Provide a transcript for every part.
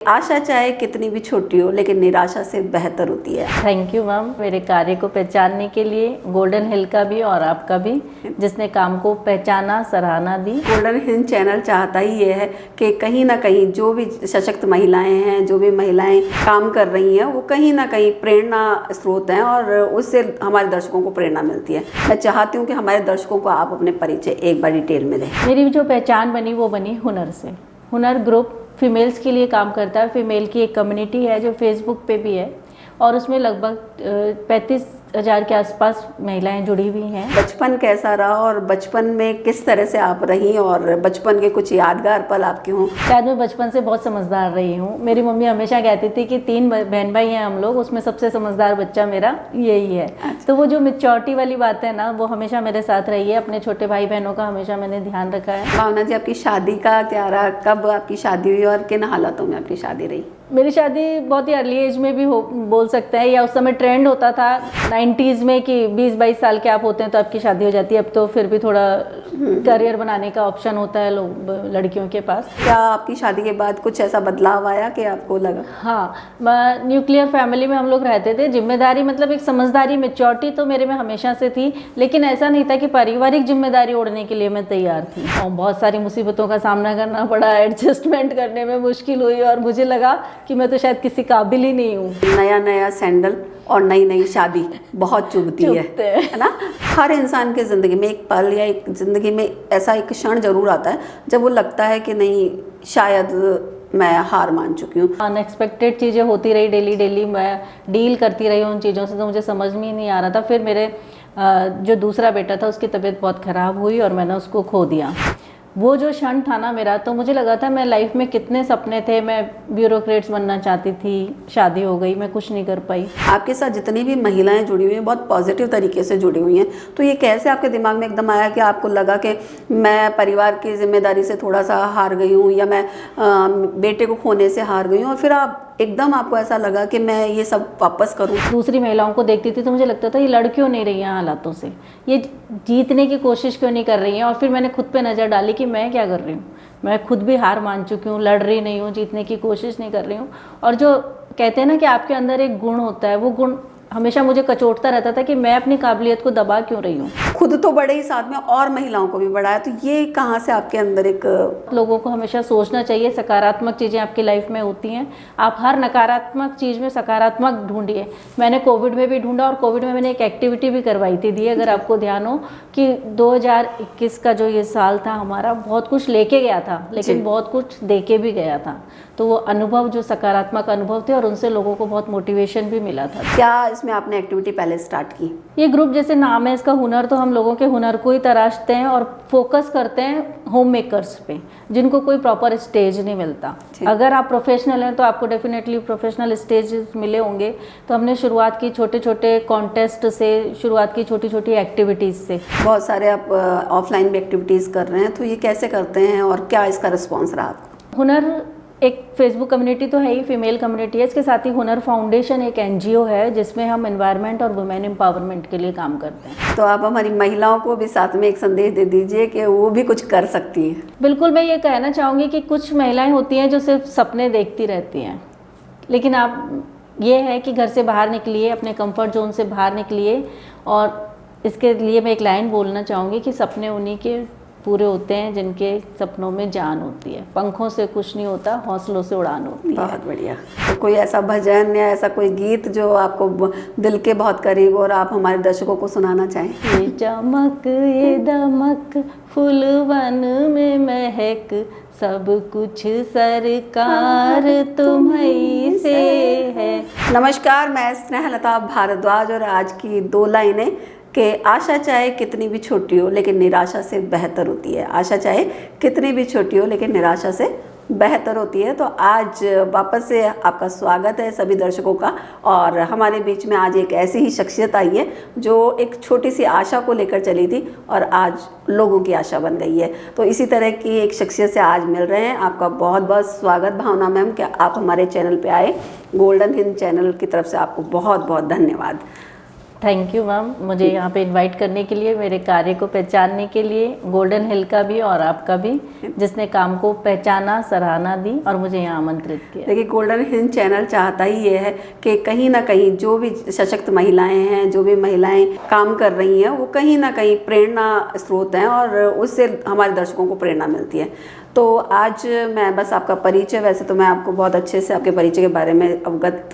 आशा चाहे कितनी भी छोटी हो लेकिन निराशा से बेहतर होती है। थैंक यू मैम, मेरे कार्य को पहचानने के लिए गोल्डन हिल का भी और आपका भी, जिसने काम को पहचाना, सराहना दी। गोल्डन हिल चैनल चाहता ही ये है कि कहीं ना कहीं जो भी सशक्त महिलाएं हैं, जो भी महिलाएं काम कर रही हैं, वो कहीं ना कहीं प्रेरणा स्रोत हैं और उससे हमारे दर्शकों को प्रेरणा मिलती है। मैं चाहती हूँ कि हमारे दर्शकों को आप अपने परिचय एक बार डिटेल में दें। मेरी जो पहचान बनी वो बनी हुनर से। हुनर ग्रुप फीमेल्स के लिए काम करता है। फीमेल की एक कम्युनिटी है जो फेसबुक पे भी है और उसमें लगभग 35,000 के आसपास महिलाएं जुड़ी हुई हैं। बचपन कैसा रहा और बचपन में किस तरह से आप रही और बचपन के कुछ यादगार पल आपके हों? शायद मैं बचपन से बहुत समझदार रही हूँ। मेरी मम्मी हमेशा कहती थी कि 3 बहन भाई हैं हम लोग, उसमें सबसे समझदार बच्चा मेरा यही है। अच्छा। तो वो जो मैच्योरिटी वाली बात है ना, वो हमेशा मेरे साथ रही है। अपने छोटे भाई बहनों का हमेशा मैंने ध्यान रखा है। भावना जी, आपकी शादी का क्या रहा? कब आपकी शादी हुई और किन हालातों में आपकी शादी रही? मेरी शादी बहुत ही अर्ली एज में भी बोल सकते हैं, या उस समय ट्रेंड होता था 90s में कि 20-22 साल के आप होते हैं तो आपकी शादी हो जाती है। अब तो फिर भी थोड़ा करियर बनाने का ऑप्शन होता है लड़कियों के पास। क्या आपकी शादी के बाद कुछ ऐसा बदलाव आया कि आपको लगा? हाँ, न्यूक्लियर फैमिली में हम लोग रहते थे। जिम्मेदारी मतलब एक समझदारी, मैच्योरिटी तो मेरे में हमेशा से थी, लेकिन ऐसा नहीं था कि पारिवारिक जिम्मेदारी ओढ़ने के लिए मैं तैयार थी। और बहुत सारी मुसीबतों का सामना करना पड़ा, एडजस्टमेंट करने में मुश्किल हुई और मुझे लगा कि मैं तो शायद किसी काबिल ही नहीं हूँ। नया नया सैंडल और नई नई शादी बहुत चुभती है ना। हर इंसान की ज़िंदगी में एक पल या एक ज़िंदगी में ऐसा एक क्षण जरूर आता है जब वो लगता है कि नहीं, शायद मैं हार मान चुकी हूँ। अनएक्सपेक्टेड चीज़ें होती रही, डेली मैं डील करती रही उन चीज़ों से, तो मुझे समझ में ही नहीं आ रहा था। फिर मेरे जो दूसरा बेटा था उसकी तबीयत बहुत ख़राब हुई और मैंने उसको खो दिया। वो जो क्षण था ना मेरा, तो मुझे लगा था मैं लाइफ में कितने सपने थे। मैं ब्यूरोक्रेट्स बनना चाहती थी, शादी हो गई, मैं कुछ नहीं कर पाई। आपके साथ जितनी भी महिलाएं जुड़ी हुई हैं बहुत पॉजिटिव तरीके से जुड़ी हुई हैं, तो ये कैसे आपके दिमाग में एकदम आया कि आपको लगा कि मैं परिवार की जिम्मेदारी से थोड़ा सा हार गई हूँ या मैं बेटे को खोने से हार गई हूँ और फिर आप एकदम आपको ऐसा लगा कि मैं ये सब वापस करूं? दूसरी महिलाओं को देखती थी तो मुझे लगता था ये लड़ क्यों नहीं रही हैं हालातों से, ये जीतने की कोशिश क्यों नहीं कर रही हैं। और फिर मैंने खुद पे नज़र डाली कि मैं क्या कर रही हूँ। मैं खुद भी हार मान चुकी हूँ, लड़ रही नहीं हूँ, जीतने की कोशिश नहीं कर रही हूँ। और जो कहते हैं ना कि आपके अंदर एक गुण होता है, वो गुण हमेशा मुझे कचोटता रहता था कि मैं अपनी काबिलियत को दबा क्यों रही हूँ। खुद तो बड़े ही, साथ में और महिलाओं को भी बढ़ाया, तो ये कहाँ से आपके अंदर एक... लोगों को हमेशा सोचना चाहिए, सकारात्मक चीज़ें आपकी लाइफ में होती हैं, आप हर नकारात्मक चीज़ में सकारात्मक ढूंढिए। मैंने कोविड में भी ढूंढा और कोविड में मैंने एक एक्टिविटी भी करवाई थी दी, अगर आपको ध्यान हो, कि 2021 का जो ये साल था हमारा बहुत कुछ लेके गया था लेकिन बहुत कुछ दे के भी गया था। तो वो अनुभव जो सकारात्मक अनुभव थे और उनसे लोगों को बहुत मोटिवेशन भी मिला था। क्या इसमें आपने एक्टिविटी पहले स्टार्ट की? ये ग्रुप जैसे नाम है इसका हुनर, तो हम लोगों के हुनर को ही तराशते हैं और फोकस करते हैं होम मेकर्स पे, जिनको कोई प्रॉपर स्टेज नहीं मिलता। अगर आप प्रोफेशनल हैं तो आपको डेफिनेटली प्रोफेशनल स्टेजेस मिले होंगे। तो हमने शुरुआत की छोटे छोटे कॉन्टेस्ट से, शुरुआत की छोटी छोटी एक्टिविटीज़ से। बहुत सारे आप ऑफलाइन भी एक्टिविटीज़ कर रहे हैं, तो ये कैसे करते हैं और क्या इसका रिस्पॉन्स रहा आपको? हुनर एक फेसबुक कम्युनिटी तो है ही, फीमेल कम्युनिटी है। इसके साथ ही हुनर फाउंडेशन एक NGO है जिसमें हम एनवायरनमेंट और वुमेन एम्पावरमेंट के लिए काम करते हैं। तो आप हमारी महिलाओं को भी साथ में एक संदेश दे दीजिए कि वो भी कुछ कर सकती हैं। बिल्कुल, मैं ये कहना चाहूँगी कि कुछ महिलाएं होती हैं जो सिर्फ सपने देखती रहती हैं, लेकिन आप ये है कि घर से बाहर निकलिए, अपने कंफर्ट जोन से बाहर निकलिए। और इसके लिए मैं एक लाइन बोलना चाहूँगी कि सपने उन्हीं के पूरे होते हैं जिनके सपनों में जान होती है। पंखों से कुछ नहीं होता, हौसलों से उड़ान होती है। बहुत बढ़िया। तो कोई ऐसा भजन या ऐसा कोई गीत जो आपको दिल के बहुत करीब और आप हमारे दर्शकों को सुनाना चाहें? ये चमक ये दमक फूलवन में महक, सब कुछ सरकार तुम्हीं से है। नमस्कार, मैं स्नेहलता भारद्वाज और आज की 2 लाइनें कि आशा चाहे कितनी भी छोटी हो लेकिन निराशा से बेहतर होती है। आशा चाहे कितनी भी छोटी हो लेकिन निराशा से बेहतर होती है। तो आज वापस से आपका स्वागत है सभी दर्शकों का। और हमारे बीच में आज एक ऐसी ही शख्सियत आई है जो एक छोटी सी आशा को लेकर चली थी और आज लोगों की आशा बन गई है। तो इसी तरह की एक शख्सियत से आज मिल रहे हैं। आपका बहुत बहुत स्वागत भावना मैम कि आप हमारे चैनल पे आए। गोल्डन हिंद चैनल की तरफ से आपको बहुत बहुत धन्यवाद। थैंक यू मैम, मुझे यहाँ पे इनवाइट करने के लिए, मेरे कार्य को पहचानने के लिए, गोल्डन हिल का भी और आपका भी, जिसने काम को पहचाना, सराहना दी और मुझे यहाँ आमंत्रित किया। देखिए, गोल्डन हिल चैनल चाहता ही ये है कि कहीं ना कहीं जो भी सशक्त महिलाएं हैं, जो भी महिलाएं काम कर रही हैं, वो कहीं ना कहीं प्रेरणा स्रोत हैं और उससे हमारे दर्शकों को प्रेरणा मिलती है। तो आज मैं बस आपका परिचय, वैसे तो मैं आपको बहुत अच्छे से आपके परिचय के बारे में अवगत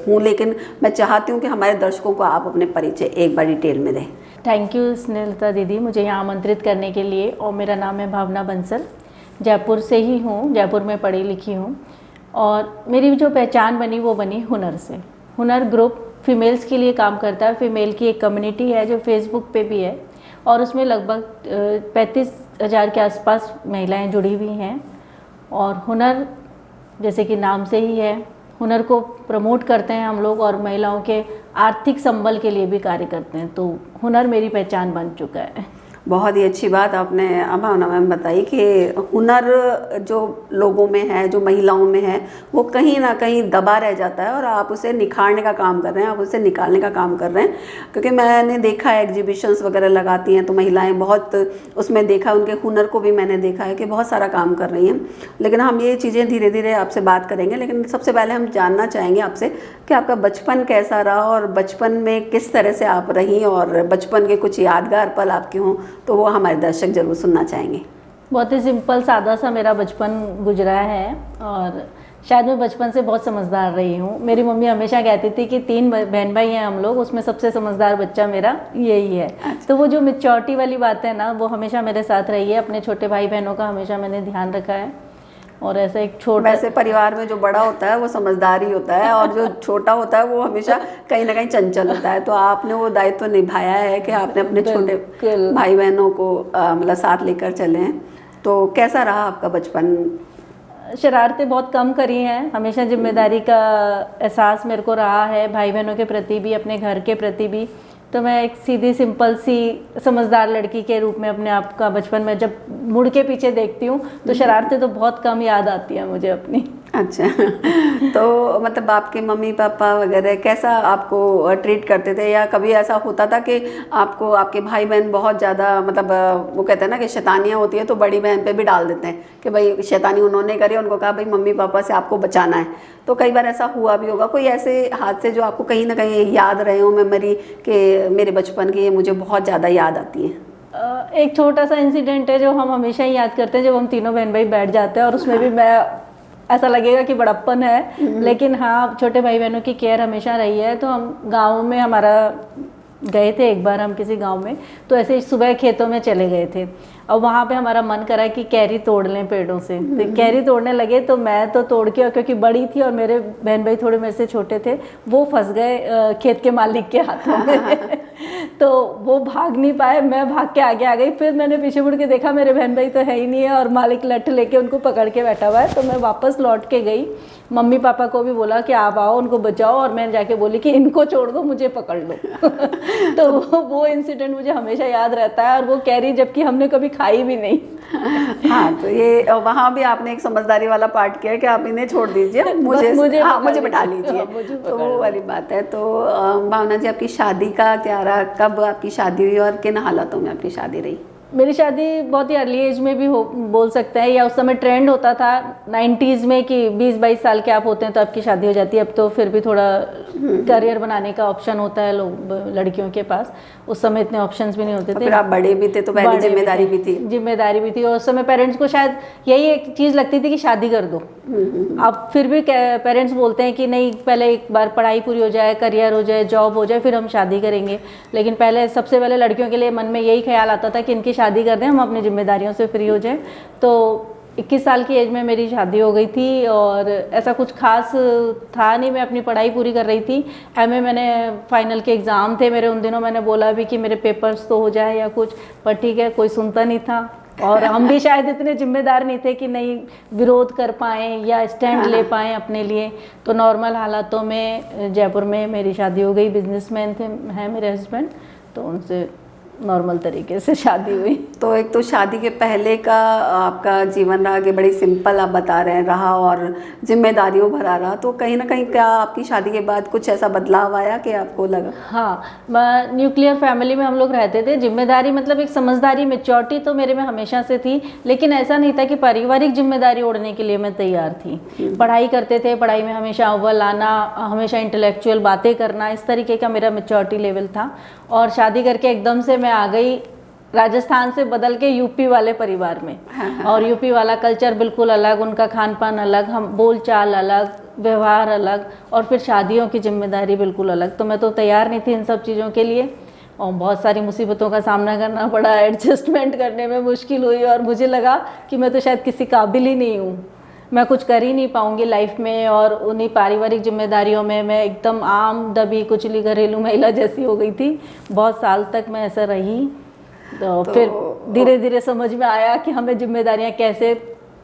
हूँ, लेकिन मैं चाहती हूँ कि हमारे दर्शकों को आप अपने परिचय एक बार डिटेल में दें। थैंक यू स्नेहलता दीदी, मुझे यहाँ आमंत्रित करने के लिए। और मेरा नाम है भावना बंसल, जयपुर से ही हूँ, जयपुर में पढ़ी लिखी हूँ। और मेरी जो पहचान बनी वो बनी हुनर से। हुनर ग्रुप फीमेल्स के लिए काम करता है। फीमेल की एक कम्युनिटी है जो फेसबुक पे भी है और उसमें लगभग 35,000 के आसपास महिलाएं जुड़ी हुई हैं। और हुनर, जैसे कि नाम से ही है, हुनर को प्रमोट करते हैं हम लोग और महिलाओं के आर्थिक संबल के लिए भी कार्य करते हैं। तो हुनर मेरी पहचान बन चुका है। बहुत ही अच्छी बात आपने भावना मैम बताई कि हुनर जो लोगों में है, जो महिलाओं में है, वो कहीं ना कहीं दबा रह जाता है और आप उसे निखारने का काम कर रहे हैं, आप उसे निकालने का काम कर रहे हैं। क्योंकि मैंने देखा है एग्जीबिशंस वगैरह लगाती हैं तो महिलाएं बहुत, उसमें देखा उनके हुनर को भी मैंने देखा है कि बहुत सारा काम कर रही हैं। लेकिन हम ये चीज़ें धीरे धीरे आपसे बात करेंगे, लेकिन सबसे पहले हम जानना चाहेंगे आपसे कि आपका बचपन कैसा रहा और बचपन में किस तरह से आप रहीं और बचपन के कुछ यादगार पल आपके हों तो वो हमारे दर्शक जरूर सुनना चाहेंगे। बहुत ही सिंपल सादा सा मेरा बचपन गुजरा है और शायद मैं बचपन से बहुत समझदार रही हूँ। मेरी मम्मी हमेशा कहती थी कि 3 बहन भाई हैं हम लोग, उसमें सबसे समझदार बच्चा मेरा यही है। तो वो जो मैच्योरिटी वाली बात है ना, वो हमेशा मेरे साथ रही है। अपने छोटे भाई बहनों का हमेशा मैंने ध्यान रखा है। और ऐसा एक छोटा, वैसे परिवार में जो बड़ा होता है वो समझदार ही होता है और जो छोटा होता है वो हमेशा कहीं ना कहीं चंचल होता है। तो आपने वो दायित्व निभाया है कि आपने अपने छोटे भाई बहनों को मतलब साथ लेकर चले हैं। तो कैसा रहा आपका बचपन? शरारतें बहुत कम करी हैं, हमेशा जिम्मेदारी का एहसास मेरे को रहा है, भाई बहनों के प्रति भी, अपने घर के प्रति भी। तो मैं एक सीधी सिंपल सी समझदार लड़की के रूप में अपने आप का बचपन में जब मुड़ के पीछे देखती हूँ तो शरारतें तो बहुत कम याद आती हैं मुझे अपनी। अच्छा, तो मतलब आपके मम्मी पापा वगैरह कैसा आपको ट्रीट करते थे, या कभी ऐसा होता था कि आपको आपके भाई बहन बहुत ज़्यादा, मतलब वो कहते हैं ना कि शैतानियाँ होती है तो बड़ी बहन पे भी डाल देते हैं कि भाई शैतानी उन्होंने करी, उनको कहा भाई मम्मी पापा से आपको बचाना है। तो कई बार ऐसा हुआ भी होगा, कोई ऐसे हादसे जो आपको कहीं ना कहीं याद रहे हो मेमोरी कि मेरे बचपन की ये मुझे बहुत ज़्यादा याद आती है? एक छोटा सा इंसिडेंट है जो हम हमेशा ही याद करते हैं, जब हम तीनों बहन भाई बैठ जाते हैं और उसमें भी मैं, ऐसा लगेगा कि बड़प्पन है, लेकिन हाँ छोटे भाई बहनों की केयर हमेशा रही है। तो हम गांव में, हमारा गए थे एक बार हम किसी गांव में, तो ऐसे ही सुबह खेतों में चले गए थे और वहाँ पे हमारा मन करा कि कैरी तोड़ लें पेड़ों से। तो कैरी तोड़ने लगे तो मैं तो तोड़ के, और क्योंकि बड़ी थी और मेरे बहन भाई थोड़े मेरे से छोटे थे, वो फंस गए खेत के मालिक के हाथों में तो वो भाग नहीं पाए, मैं भाग के आगे आ गई। फिर मैंने पीछे मुड़ के देखा मेरे बहन भाई तो है ही नहीं है और मालिक लठ लेके उनको पकड़ के बैठा हुआ है। तो मैं वापस लौट के गई, मम्मी पापा को भी बोला कि आप आओ उनको बचाओ, और मैं जाके बोली कि इनको छोड़ दो, मुझे पकड़ लो तो वो इंसिडेंट मुझे हमेशा याद रहता है। और वो कैरी जबकि हमने कभी खाई भी नहीं हाँ, तो ये वहाँ भी आपने एक समझदारी वाला पार्ट किया कि आप इन्हें छोड़ दीजिए, मुझे बैठा लीजिए, तो वो वाली बात है। तो भावना जी, आपकी शादी का क्या रहा, कब आपकी शादी हुई और किन हालातों में आपकी शादी रही? मेरी शादी बहुत ही अर्ली एज में भी बोल सकते हैं, या उस समय ट्रेंड होता था 90s में कि 20-22 साल के आप होते हैं तो आपकी शादी हो जाती है। अब तो फिर भी थोड़ा करियर बनाने का ऑप्शन होता है लोग, लड़कियों के पास। उस समय इतने ऑप्शंस भी नहीं होते थे। फिर आप बड़े भी थे तो पहले जिम्मेदारी भी थी और उस समय पेरेंट्स को शायद यही एक चीज़ लगती थी कि शादी कर दो। अब फिर भी पेरेंट्स बोलते हैं कि नहीं, पहले एक बार पढ़ाई पूरी हो जाए, करियर हो जाए, जॉब हो जाए, फिर हम शादी करेंगे। लेकिन पहले, सबसे पहले लड़कियों के लिए मन में यही ख्याल आता था कि इनकी शादी कर दें, हम अपनी जिम्मेदारियों से फ्री हो जाए। तो 21 साल की एज में मेरी शादी हो गई थी और ऐसा कुछ खास था नहीं, मैं अपनी पढ़ाई पूरी कर रही थी। एमए मैंने, फाइनल के एग्ज़ाम थे मेरे उन दिनों, मैंने बोला भी कि मेरे पेपर्स तो हो जाए या कुछ, पर ठीक है, कोई सुनता नहीं था। और हम भी शायद इतने जिम्मेदार नहीं थे कि नहीं विरोध कर पाएँ या स्टैंड ले पाएँ अपने लिए। तो नॉर्मल हालातों में जयपुर में मेरी शादी हो गई। बिजनेसमैन थे, हैं मेरे हस्बैंड, तो उनसे नॉर्मल तरीके से शादी हुई। तो एक तो शादी के पहले का आपका जीवन रहा कि बड़ी सिंपल आप बता रहे हैं रहा और जिम्मेदारियों भरा रहा, तो कहीं ना कहीं क्या आपकी शादी के बाद कुछ ऐसा बदलाव आया कि आपको लगा? हाँ, न्यूक्लियर फैमिली में हम लोग रहते थे। जिम्मेदारी मतलब एक समझदारी, मैच्योरिटी तो मेरे में हमेशा से थी, लेकिन ऐसा नहीं था कि पारिवारिक जिम्मेदारी ओढ़ने के लिए मैं तैयार थी। पढ़ाई करते थे, पढ़ाई में हमेशा अव्वल आना, हमेशा इंटेलेक्चुअल बातें करना, इस तरीके का मेरा मैच्योरिटी लेवल था। और शादी करके एकदम से मैं आ गई राजस्थान से बदल के यूपी वाले परिवार में। और यूपी वाला कल्चर बिल्कुल अलग, उनका खान पान अलग, हम बोल चाल अलग, व्यवहार अलग, और फिर शादियों की जिम्मेदारी बिल्कुल अलग। तो मैं तो तैयार नहीं थी इन सब चीज़ों के लिए, और बहुत सारी मुसीबतों का सामना करना पड़ा, एडजस्टमेंट करने में मुश्किल हुई, और मुझे लगा कि मैं तो शायद किसी काबिल ही नहीं हूँ, मैं कुछ कर ही नहीं पाऊँगी लाइफ में। और उन्हीं पारिवारिक जिम्मेदारियों में मैं एकदम आम दबी कुचली घरेलू महिला जैसी हो गई थी। बहुत साल तक मैं ऐसा रही। तो फिर धीरे धीरे समझ में आया कि हमें जिम्मेदारियां कैसे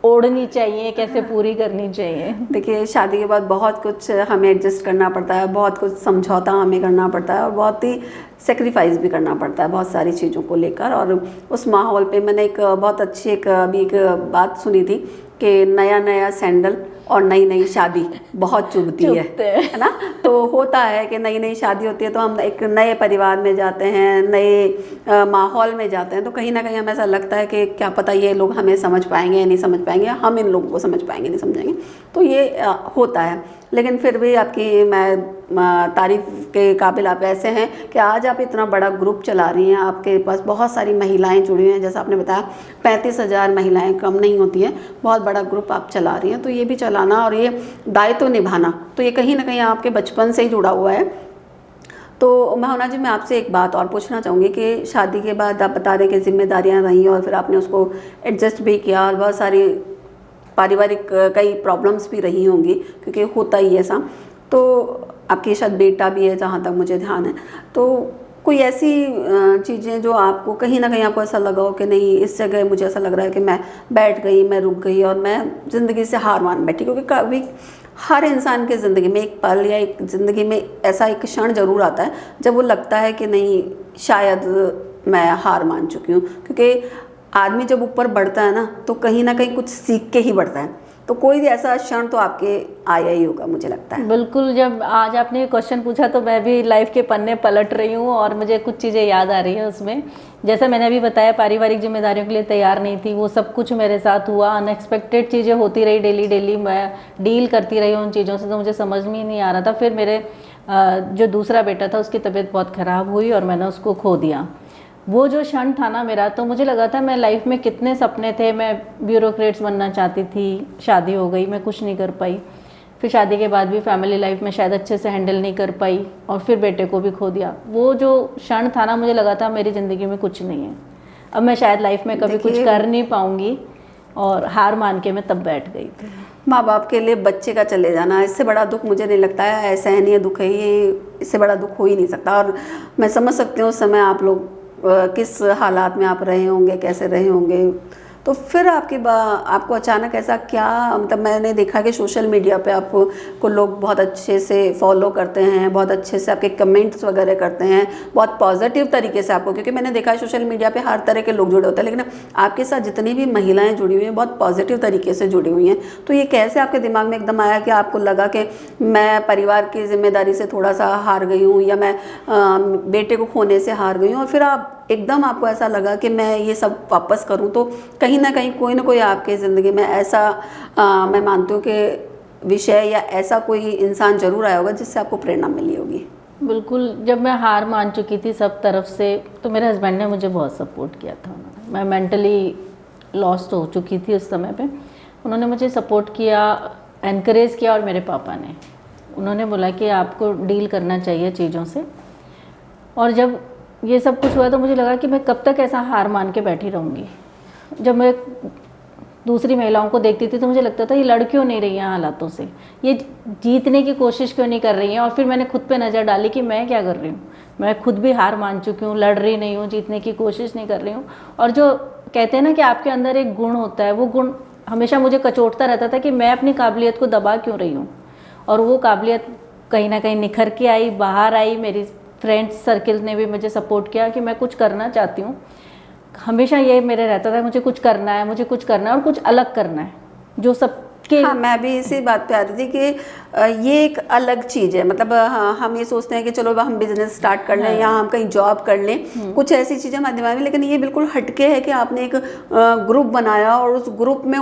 ओढ़नी चाहिए, कैसे पूरी करनी चाहिए। देखिए, शादी के बाद बहुत कुछ हमें एडजस्ट करना पड़ता है, बहुत कुछ समझौता हमें करना पड़ता है, और बहुत ही सेक्रीफाइस भी करना पड़ता है बहुत सारी चीज़ों को लेकर। और उस माहौल पे मैंने एक बहुत अच्छी अभी एक बात सुनी थी कि नया नया सैंडल और नई नई शादी बहुत चुभती है ना। तो होता है कि नई नई शादी होती है तो हम एक नए परिवार में जाते हैं, नए माहौल में जाते हैं, तो कहीं ना कहीं हमें ऐसा लगता है कि क्या पता ये लोग हमें समझ पाएंगे या नहीं समझ पाएंगे, हम इन लोगों को समझ पाएंगे नहीं समझेंगे। तो ये होता है, लेकिन फिर भी आपकी मैं तारीफ़ के काबिल आप ऐसे हैं कि आज आप इतना बड़ा ग्रुप चला रही हैं, आपके पास बहुत सारी महिलाएं जुड़ी हुई हैं, जैसा आपने बताया 35,000 महिलाएं कम नहीं होती हैं, बहुत बड़ा ग्रुप आप चला रही हैं। तो ये भी चलाना और ये दायित्व निभाना, तो ये कहीं ना कहीं आपके बचपन से ही जुड़ा हुआ है। तो मोहना जी, मैं आपसे एक बात और पूछना चाहूँगी कि शादी के बाद आप बता रहे कि जिम्मेदारियाँ रहीं और फिर आपने उसको एडजस्ट भी किया, और बहुत सारी पारिवारिक कई प्रॉब्लम्स भी रही होंगी, क्योंकि होता ही ऐसा। तो आपके शायद बेटा भी है जहाँ तक मुझे ध्यान है, तो कोई ऐसी चीज़ें जो आपको कहीं ना कहीं आपको ऐसा लगा हो कि नहीं, इस जगह मुझे ऐसा लग रहा है कि मैं बैठ गई, मैं रुक गई और मैं ज़िंदगी से हार मान बैठी? क्योंकि कभी हर इंसान की ज़िंदगी में एक पल या एक ज़िंदगी में ऐसा एक क्षण ज़रूर आता है जब वो लगता है कि नहीं, शायद मैं हार मान चुकी हूँ। क्योंकि आदमी जब ऊपर बढ़ता है ना, तो कहीं ना कहीं कुछ सीख के ही बढ़ता है। तो कोई भी ऐसा क्षण तो आपके आया ही होगा, मुझे लगता है। बिल्कुल, जब आज आपने ये क्वेश्चन पूछा तो मैं भी लाइफ के पन्ने पलट रही हूँ और मुझे कुछ चीज़ें याद आ रही हैं उसमें। जैसा मैंने अभी बताया, पारिवारिक जिम्मेदारियों के लिए तैयार नहीं थी, वो सब कुछ मेरे साथ हुआ, अनएक्सपेक्टेड चीज़ें होती रही, डेली डेली मैं डील करती रही उन चीज़ों से, तो मुझे समझ में ही नहीं आ रहा था। फिर मेरे जो दूसरा बेटा था उसकी तबीयत बहुत ख़राब हुई और मैंने उसको खो दिया। वो जो क्षण था ना मेरा, तो मुझे लगा था मैं लाइफ में कितने सपने थे, मैं ब्यूरोक्रेट्स बनना चाहती थी, शादी हो गई, मैं कुछ नहीं कर पाई। फिर शादी के बाद भी फैमिली लाइफ में शायद अच्छे से हैंडल नहीं कर पाई, और फिर बेटे को भी खो दिया। वो जो क्षण था ना, मुझे लगा था मेरी ज़िंदगी में कुछ नहीं है, अब मैं शायद लाइफ में कभी कुछ कर नहीं पाऊँगी, और हार मान के मैं तब बैठ गई थी। माँ बाप के लिए बच्चे का चले जाना, इससे बड़ा दुख मुझे नहीं लगता है, असहनीय दुख है ये, इससे बड़ा दुख हो ही नहीं सकता। और मैं समझ सकती हूँ उस समय आप लोग किस हालात में आप रहे होंगे, कैसे रहे होंगे। तो फिर आपको अचानक ऐसा क्या, मतलब मैंने देखा कि सोशल मीडिया पे आपको लोग बहुत अच्छे से फॉलो करते हैं, बहुत अच्छे से आपके कमेंट्स वगैरह करते हैं, बहुत पॉजिटिव तरीके से आपको, क्योंकि मैंने देखा है सोशल मीडिया पे हर तरह के लोग जुड़े होते हैं, लेकिन आपके साथ जितनी भी महिलाएं जुड़ी हुई हैं बहुत पॉजिटिव तरीके से जुड़ी हुई हैं। तो ये कैसे आपके दिमाग में एकदम आया कि आपको लगा कि मैं परिवार की जिम्मेदारी से थोड़ा सा हार गई हूँ, या मैं बेटे को खोने से हार गई हूँ, और फिर आप एकदम आपको ऐसा लगा कि मैं ये सब वापस करूं? तो कहीं ना कहीं कोई ना कोई आपके ज़िंदगी में ऐसा मैं मानती हूँ कि विषय या ऐसा कोई इंसान ज़रूर आया होगा जिससे आपको प्रेरणा मिली होगी। बिल्कुल, जब मैं हार मान चुकी थी सब तरफ से, तो मेरे हस्बैंड ने मुझे बहुत सपोर्ट किया था। मैं मेंटली लॉस्ट हो चुकी थी उस समय पे, उन्होंने मुझे सपोर्ट किया, एनकरेज किया। और मेरे पापा ने, उन्होंने बोला कि आपको डील करना चाहिए चीज़ों से। और जब ये सब कुछ हुआ तो मुझे लगा कि मैं कब तक ऐसा हार मान के बैठी रहूँगी। जब मैं दूसरी महिलाओं को देखती थी तो मुझे लगता था ये लड़ क्यों नहीं रही हैं हालातों से, ये जीतने की कोशिश क्यों नहीं कर रही हैं। और फिर मैंने खुद पे नज़र डाली कि मैं क्या कर रही हूँ, मैं खुद भी हार मान चुकी हूँ, लड़ रही नहीं हूँ, जीतने की कोशिश नहीं कर रही हूँ। और जो कहते हैं ना कि आपके अंदर एक गुण होता है, वो गुण हमेशा मुझे कचोटता रहता था कि मैं अपनी काबिलियत को दबा क्यों रही हूँ। और वो काबिलियत कहीं ना कहीं निखर के आई, बाहर आई, मेरी फ्रेंड्स सर्किल ने भी मुझे सपोर्ट किया कि मैं कुछ करना चाहती हूँ। हमेशा ये मेरे रहता था मुझे कुछ करना है, मुझे कुछ करना है और कुछ अलग करना है जो सबके। हाँ, मैं भी इसी बात पे आ रही थी कि ये एक अलग चीज़ है। मतलब हाँ, हम ये सोचते हैं कि चलो हम बिजनेस स्टार्ट कर लें या हम कहीं जॉब कर लें, कुछ ऐसी चीज़ें हमारे दिमाग में, लेकिन ये बिल्कुल हटके है कि आपने एक ग्रुप बनाया और उस ग्रुप में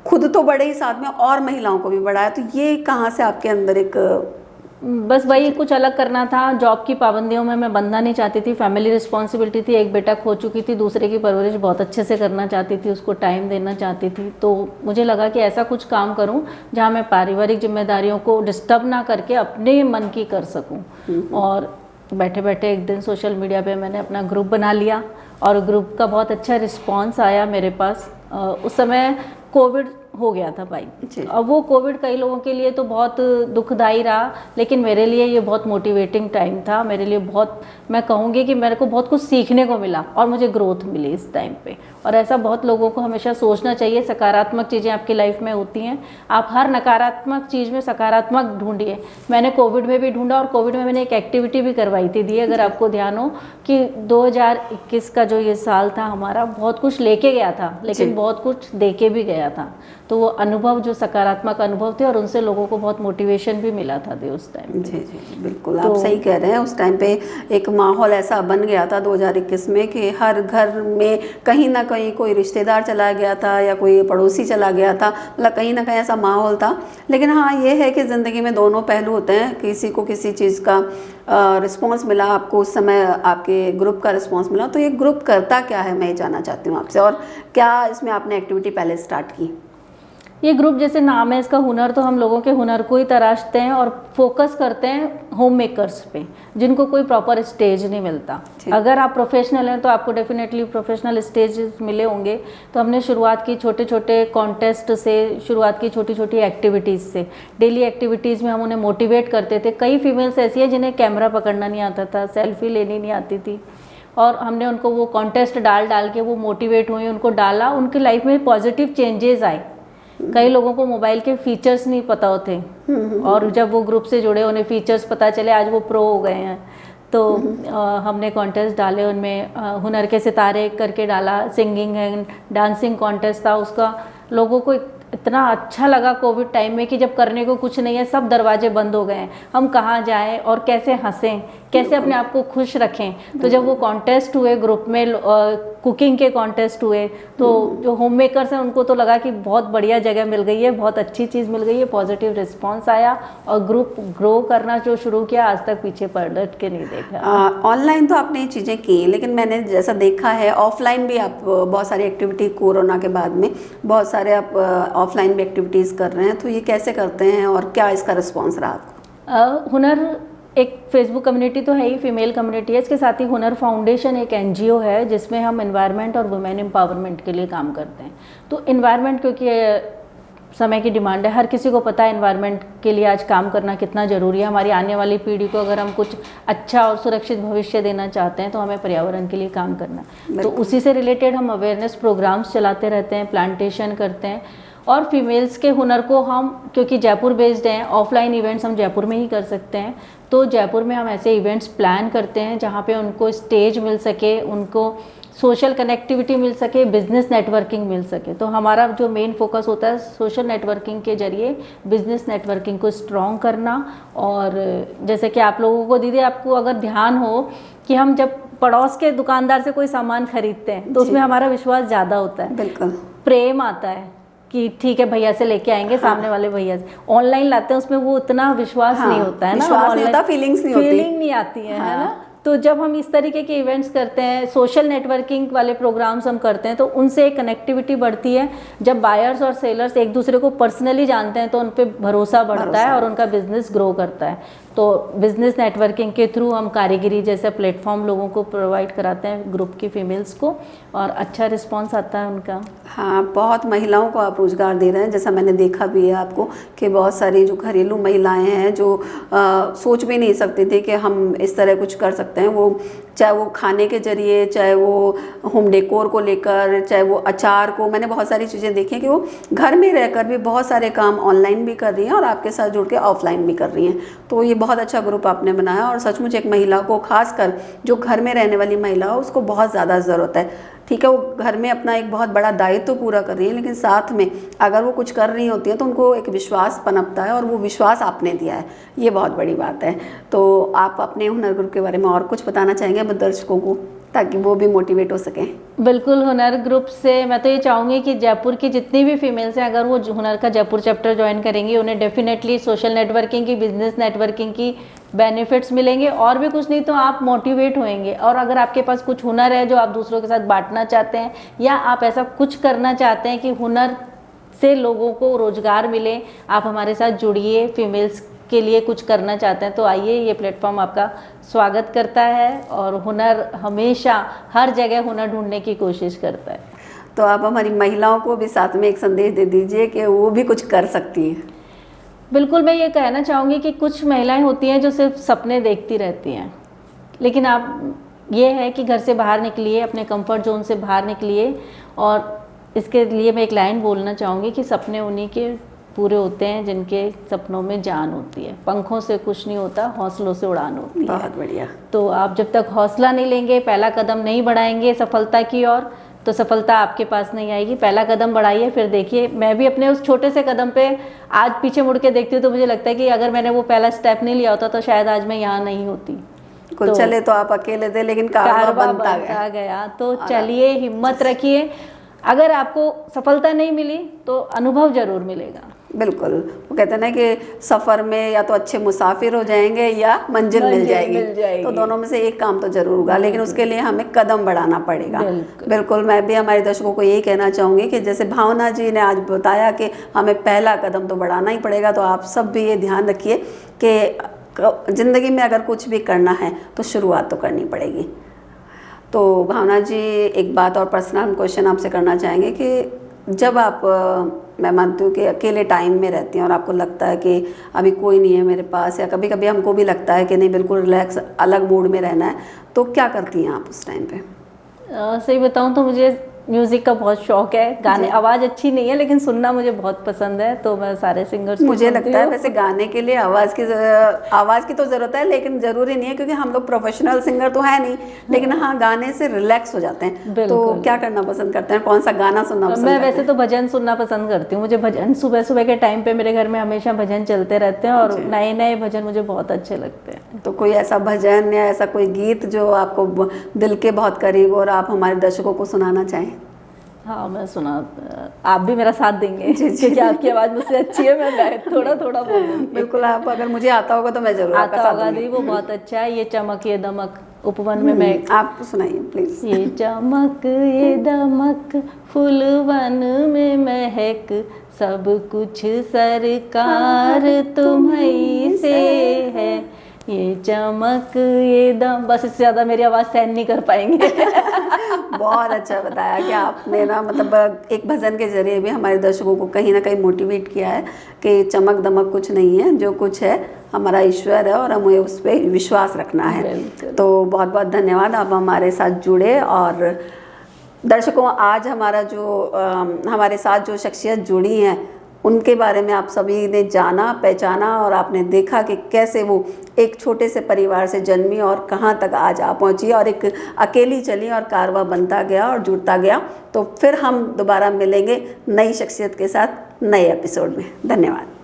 खुद तो बढ़े ही, साथ में और महिलाओं को भी बढ़ाया। तो ये कहाँ से आपके अंदर एक बस वही कुछ अलग करना था। जॉब की पाबंदियों में मैं बंधना नहीं चाहती थी, फैमिली रिस्पॉन्सिबिलिटी थी, एक बेटा खो चुकी थी, दूसरे की परवरिश बहुत अच्छे से करना चाहती थी, उसको टाइम देना चाहती थी। तो मुझे लगा कि ऐसा कुछ काम करूं जहां मैं पारिवारिक जिम्मेदारियों को डिस्टर्ब ना करके अपने मन की कर सकूं। और बैठे बैठे एक दिन सोशल मीडिया पे मैंने अपना ग्रुप बना लिया और ग्रुप का बहुत अच्छा रिस्पॉन्स आया मेरे पास। उस समय कोविड हो गया था भाई। अब वो कोविड कई लोगों के लिए तो बहुत दुखदाई रहा, लेकिन मेरे लिए ये बहुत मोटिवेटिंग टाइम था। मेरे लिए बहुत, मैं कहूँगी कि मेरे को बहुत कुछ सीखने को मिला और मुझे ग्रोथ मिली इस टाइम पे। और ऐसा बहुत लोगों को हमेशा सोचना चाहिए। सकारात्मक चीज़ें आपकी लाइफ में होती हैं, आप हर नकारात्मक चीज़ में सकारात्मक ढूंढिए। मैंने कोविड में भी ढूंढा और कोविड में मैंने एक एक्टिविटी भी करवाई थी दी, अगर आपको ध्यान हो कि 2021 का जो ये साल था हमारा, बहुत कुछ लेके गया था लेकिन बहुत कुछ देके भी गया था। तो वो अनुभव जो सकारात्मक अनुभव थे और उनसे लोगों को बहुत मोटिवेशन भी मिला था दे उस टाइम। जी जी बिल्कुल, आप सही कह रहे हैं। उस टाइम पे एक माहौल ऐसा बन गया था 2021 में कि हर घर में कहीं ना कहीं कोई रिश्तेदार चला गया था या कोई पड़ोसी चला गया था, मतलब कहीं ना कहीं ऐसा माहौल था। लेकिन हाँ, ये है कि ज़िंदगी में दोनों पहलू होते हैं। किसी को किसी चीज़ का रिस्पॉन्स मिला, आपको उस समय आपके ग्रुप का रिस्पॉन्स मिला। तो ये ग्रुप करता क्या है, मैं ये जानना चाहती हूँ आपसे। और क्या इसमें आपने एक्टिविटी पहले स्टार्ट की? ये ग्रुप, जैसे नाम है इसका, हुनर, तो हम लोगों के हुनर को ही तराशते हैं और फोकस करते हैं होम मेकर्स पे, जिनको कोई प्रॉपर स्टेज नहीं मिलता। अगर आप प्रोफेशनल हैं तो आपको डेफिनेटली प्रोफेशनल स्टेजेस मिले होंगे। तो हमने शुरुआत की छोटे छोटे कॉन्टेस्ट से, शुरुआत की छोटी छोटी एक्टिविटीज़ से। डेली एक्टिविटीज़ में हम उन्हें मोटिवेट करते थे। कई फीमेल्स ऐसी हैं जिन्हें कैमरा पकड़ना नहीं आता था, सेल्फी लेनी नहीं आती थी, और हमने उनको वो कॉन्टेस्ट डाल के वो मोटिवेट हुई, उनको डाला, उनकी लाइफ में पॉजिटिव चेंजेस आए। कई लोगों को मोबाइल के फीचर्स नहीं पता होते और जब वो ग्रुप से जुड़े, उन्हें फीचर्स पता चले, आज वो प्रो हो गए हैं। तो हमने कॉन्टेस्ट डाले, उनमें हुनर के सितारे करके डाला, सिंगिंग एंड डांसिंग कॉन्टेस्ट था। उसका लोगों को इतना अच्छा लगा कोविड टाइम में कि जब करने को कुछ नहीं है, सब दरवाजे बंद हो गए हैं, हम कहाँ जाएं और कैसे हंसें, कैसे अपने आप को खुश रखें। तो जब वो कॉन्टेस्ट हुए ग्रुप में, कुकिंग के कॉन्टेस्ट हुए, तो जो होम मेकर्स हैं उनको तो लगा कि बहुत बढ़िया जगह मिल गई है, बहुत अच्छी चीज़ मिल गई है, पॉजिटिव रिस्पॉन्स आया और ग्रुप ग्रो करना जो शुरू किया, आज तक पीछे पलट के नहीं देखा। ऑनलाइन तो आपने ये चीज़ें की, लेकिन मैंने जैसा देखा है ऑफलाइन भी आप बहुत सारी एक्टिविटी, कोरोना के बाद में बहुत सारे आप ऑफलाइन भी एक्टिविटीज़ कर रहे हैं। तो ये कैसे करते हैं और क्या इसका रिस्पॉन्स रहा आपको? हुनर एक फेसबुक कम्युनिटी तो है ही, फीमेल कम्युनिटी है। इसके साथ ही हुनर फाउंडेशन एक एनजीओ है जिसमें हम एनवायरनमेंट और वुमेन एम्पावरमेंट के लिए काम करते हैं। तो एनवायरनमेंट, क्योंकि समय की डिमांड है, हर किसी को पता है एनवायरनमेंट के लिए आज काम करना कितना ज़रूरी है। हमारी आने वाली पीढ़ी को अगर हम कुछ अच्छा और सुरक्षित भविष्य देना चाहते हैं तो हमें पर्यावरण के लिए काम करना है। तो उसी से रिलेटेड हम अवेयरनेस प्रोग्राम्स चलाते रहते हैं, प्लांटेशन करते हैं। और फीमेल्स के हुनर को हम, क्योंकि जयपुर बेस्ड हैं, ऑफलाइन इवेंट्स हम जयपुर में ही कर सकते हैं, तो जयपुर में हम ऐसे इवेंट्स प्लान करते हैं जहाँ पे उनको स्टेज मिल सके, उनको सोशल कनेक्टिविटी मिल सके, बिजनेस नेटवर्किंग मिल सके। तो हमारा जो मेन फोकस होता है सोशल नेटवर्किंग के जरिए बिजनेस नेटवर्किंग को स्ट्रॉन्ग करना। और जैसे कि आप लोगों को दीदी, आपको अगर ध्यान हो कि हम जब पड़ोस के दुकानदार से कोई सामान खरीदते हैं तो उसमें हमारा विश्वास ज़्यादा होता है, बिल्कुल प्रेम आता है कि ठीक है भैया से लेके आएंगे, सामने वाले भैया से। ऑनलाइन लाते हैं उसमें वो इतना विश्वास नहीं होता है ना, विश्वास नहीं होता, फीलिंग्स नहीं आती है ना। तो जब हम इस तरीके के इवेंट्स करते हैं, सोशल नेटवर्किंग वाले प्रोग्राम्स हम करते हैं, तो उनसे एक कनेक्टिविटी बढ़ती है। जब बायर्स और सेलर्स एक दूसरे को पर्सनली जानते हैं तो उन पर भरोसा बढ़ता है और उनका बिजनेस ग्रो करता है। तो बिजनेस नेटवर्किंग के थ्रू हम कारीगरी जैसे प्लेटफॉर्म लोगों को प्रोवाइड कराते हैं, ग्रुप की फीमेल्स को, और अच्छा रिस्पॉन्स आता है उनका। हाँ, बहुत महिलाओं को आप रोज़गार दे रहे हैं, जैसा मैंने देखा भी है आपको कि बहुत सारी जो घरेलू महिलाएं हैं जो सोच भी नहीं सकती थी कि हम इस तरह कुछ कर सकते हैं, वो चाहे वो खाने के जरिए, चाहे वो होम डेकोर को लेकर, चाहे वो अचार को, मैंने बहुत सारी चीज़ें देखी हैं कि वो घर में रहकर भी बहुत सारे काम ऑनलाइन भी कर रही हैं और आपके साथ जुड़ के ऑफलाइन भी कर रही हैं। तो ये बहुत अच्छा ग्रुप आपने बनाया और सचमुच एक महिला को, खासकर जो घर में रहने वाली महिला हो, उसको बहुत ज़्यादा ज़रूरत है। ठीक है, वो घर में अपना एक बहुत बड़ा दायित्व तो पूरा कर रही है, लेकिन साथ में अगर वो कुछ कर रही होती है तो उनको एक विश्वास पनपता है और वो विश्वास आपने दिया है, ये बहुत बड़ी बात है। तो आप अपने हुनर ग्रुप के बारे में और कुछ बताना चाहेंगे अपने दर्शकों को, ताकि वो भी मोटिवेट हो सकें? बिल्कुल, हुनर ग्रुप से मैं तो ये चाहूँगी कि जयपुर की जितनी भी फीमेल्स हैं, अगर वो हुनर का जयपुर चैप्टर ज्वाइन करेंगी, उन्हें डेफिनेटली सोशल नेटवर्किंग की, बिजनेस नेटवर्किंग की बेनिफिट्स मिलेंगे। और भी कुछ नहीं तो आप मोटिवेट होएंगे। और अगर आपके पास कुछ हुनर है जो आप दूसरों के साथ बांटना चाहते हैं, या आप ऐसा कुछ करना चाहते हैं कि हुनर से लोगों को रोजगार मिले, आप हमारे साथ जुड़िए। फीमेल्स के लिए कुछ करना चाहते हैं तो आइए, ये प्लेटफॉर्म आपका स्वागत करता है। और हुनर हमेशा हर जगह हुनर ढूंढने की कोशिश करता है। तो आप हमारी महिलाओं को भी साथ में एक संदेश दे दीजिए कि वो भी कुछ कर सकती हैं। बिल्कुल, मैं ये कहना चाहूँगी कि कुछ महिलाएं होती हैं जो सिर्फ सपने देखती रहती हैं, लेकिन आप ये है कि घर से बाहर निकलिए, अपने कंफर्ट जोन से बाहर निकलिए। और इसके लिए मैं एक लाइन बोलना चाहूँगी कि सपने उन्हीं के पूरे होते हैं जिनके सपनों में जान होती है। पंखों से कुछ नहीं होता, हौसलों से उड़ान होती है। बहुत बढ़िया। तो आप जब तक हौसला नहीं लेंगे, पहला कदम नहीं बढ़ाएंगे सफलता की ओर, तो सफलता आपके पास नहीं आएगी। पहला कदम बढ़ाइए, फिर देखिए। मैं भी अपने उस छोटे से कदम पे आज पीछे मुड़ के देखती हूँ तो मुझे लगता है कि अगर मैंने वो पहला स्टेप नहीं लिया होता तो शायद आज मैं यहाँ नहीं होती। कुछ चले तो आप अकेले थे, लेकिन कारवां बनता गया। तो चलिए, हिम्मत रखिए। अगर आपको सफलता नहीं मिली तो अनुभव जरूर मिलेगा। बिल्कुल, वो कहते हैं ना कि सफ़र में या तो अच्छे मुसाफिर हो जाएंगे या मंजिल मिल जाएगी। तो दोनों में से एक काम तो जरूर होगा, लेकिन उसके लिए हमें कदम बढ़ाना पड़ेगा। बिल्कुल, मैं भी हमारे दर्शकों को यही कहना चाहूँगी कि जैसे भावना जी ने आज बताया कि हमें पहला कदम तो बढ़ाना ही पड़ेगा, तो आप सब भी ये ध्यान रखिए कि ज़िंदगी में अगर कुछ भी करना है तो शुरुआत तो करनी पड़ेगी। तो भावना जी, एक बात और पर्सनल क्वेश्चन आपसे करना चाहेंगे कि जब आप, मैं मानती हूँ कि अकेले टाइम में रहती हैं और आपको लगता है कि अभी कोई नहीं है मेरे पास, या कभी कभी हमको भी लगता है कि नहीं, बिल्कुल रिलैक्स अलग मूड में रहना है, तो क्या करती हैं आप उस टाइम पे? सही बताऊँ तो मुझे म्यूज़िक का बहुत शौक है। गाने, आवाज़ अच्छी नहीं है लेकिन सुनना मुझे बहुत पसंद है, तो मैं सारे सिंगर्स मुझे लगता है वैसे गाने के लिए आवाज़ की तो ज़रूरत है, लेकिन ज़रूरी नहीं है, क्योंकि हम लोग प्रोफेशनल सिंगर तो है नहीं, लेकिन हाँ, गाने से रिलैक्स हो जाते हैं। तो क्या करना पसंद करते हैं, कौन सा गाना सुनना पसंद? मैं वैसे तो भजन सुनना पसंद करती हूँ। मुझे भजन सुबह सुबह के टाइम पे मेरे घर में हमेशा भजन चलते रहते हैं और नए नए भजन मुझे बहुत अच्छे लगते हैं। तो कोई ऐसा भजन या ऐसा कोई गीत जो आपको दिल के बहुत करीब और आप हमारे दर्शकों को सुनाना चाहें? हाँ, मैं सुना, आप भी मेरा साथ देंगे क्योंकि आपकी आवाज़ मुझसे अच्छी है। मैं थोड़ा थोड़ा बोलूँगी। बिल्कुल, आप अगर मुझे आता होगा तो मैं जरूर आपका साथ दूंगी। वो बहुत अच्छा है। ये चमक ये दमक उपवन में मैं, आप सुनाइए प्लीज। ये चमक ये दमक फूलवन में महक, सब कुछ सरकार तुम्हीं से है। ये चमक ये दम, बस इससे ज़्यादा मेरी आवाज़ सहन नहीं कर पाएंगे। बहुत अच्छा बताया कि आपने ना, मतलब एक भजन के जरिए भी हमारे दर्शकों को कहीं ना कहीं मोटिवेट किया है कि चमक दमक कुछ नहीं है, जो कुछ है हमारा ईश्वर है और हमें उस पर विश्वास रखना है। तो बहुत बहुत धन्यवाद, आप हमारे साथ जुड़े। और दर्शकों, आज हमारा जो हमारे साथ जो शख्सियत जुड़ी हैं उनके बारे में आप सभी ने जाना, पहचाना, और आपने देखा कि कैसे वो एक छोटे से परिवार से जन्मी और कहाँ तक आज आ पहुँची, और एक अकेली चली और कारवां बनता गया और जुड़ता गया। तो फिर हम दोबारा मिलेंगे नई शख्सियत के साथ नए एपिसोड में। धन्यवाद।